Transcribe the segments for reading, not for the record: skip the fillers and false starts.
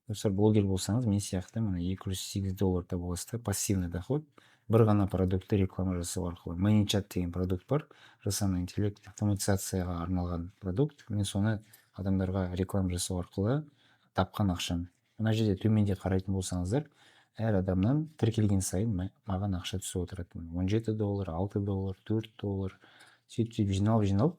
достар, блогер болсаңыз, мен сияқты мына $208 таба аласыз да, пассивный доход. Бір ғана продуктты реклама жасау арқылы. ManyChat деген продукт бар, жасанды интеллект автоматизацияға арналған продукт. Мен соны адамдарға реклама жасау арқылы тапқан ақшам. Мына жерде төменде қарайтын болсаңыздар, әр адамнан тіркелген сайын маған ақша түсіп отырады. $17, $6, $4. Сөйтіп жиналып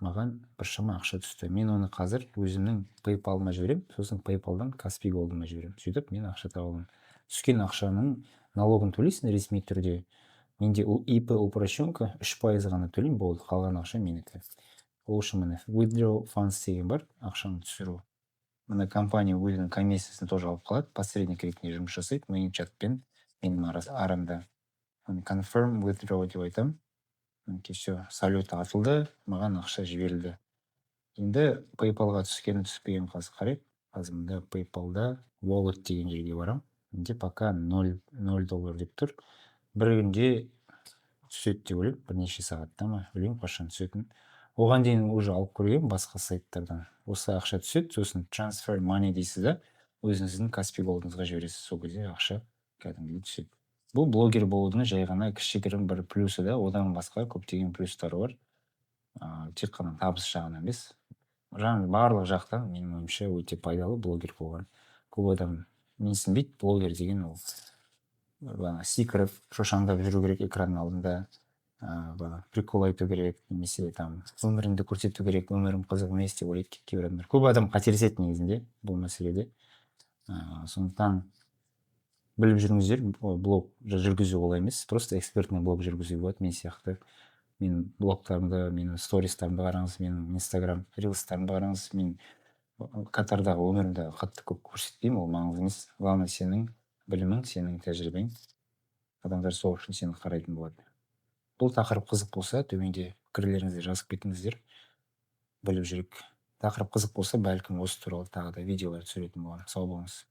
маған біршама ақша түсті. Мен оны қазір өзімнің PayPal-ма жіберемін, сосын PayPal-дан Каспи Голдыма жіберемін. Сөйтіп мен ақша таба аламын. Түскен ақшаның налогын төлейсің ресми түрде. Менде ИП упрощенка 3% ғана төлеймін, болды, қалған ақша менікі. Ол үшін міне withdraw funds деген бар, ақшаны түсіру. Мына компания өзінің комиссиясын тоже алып қалады, посредник ретінде жұмыс жасайды, ManyChat пен менің арамда. Confirm withdraw деп айтамын. Все, салют атылды, маған ақша жіберілді. Енді PayPal-ға түскені түспеген қазір қарайық. Қазір мында PayPal-да wallet деген жерге барам. Менде пока $0 деп тұр. Бір күнде түседі деп ойлаймын, бірнеше сағатта ма, білмеймін қашан түсетін. Оған дейін уже алып көргенмін басқа сайттардан. Осы ақша түседі, сосын transfer money дейсіз да, өзіңіздің Каспи Голдыңызға жібересіз, сол кезде ақша кәдімгідей түседі. Бұл блогер болудың жай ғана кішігірім бір плюсы да, одан басқа көптеген плюстары бар. Тек қана табыс жағынан емес, барлық жақтан менің ойымша өте пайдалы блогер болған. Көп адам менсінбейді, блогер деген ол секіріп шошаңдап жүру керек экранның алдында, прикол айту керек, немесе там өміріңді көрсету керек, өмірім қызық емес деп ойлайды кейбір адамдар. Көп адам қателеседі негізінде бұл мәселеде. Сондықтан біліп жүріңіздер, блог жүргізу олай емес, просто экспертный блог жүргізуге болады. Мен сияқты менің блогтарымды, менің стористарымды қараңыз, менің инстаграм рилстарымды қараңыз. Мен Катардағы өмірімді қатты көп көрсетпеймін, ол маңызды емес. Главное, сенің білімің, сенің тәжірибең, адамдар сол үшін сені қарайтын болады. Бұл тақырып қызық болса, төменде пікірлеріңізді жазып кетіңіздер, біліп жүрейік. Тақырып қызық болса, бәлкім осы туралы тағы да видеолар түсіретін боламын. Сау болыңыз.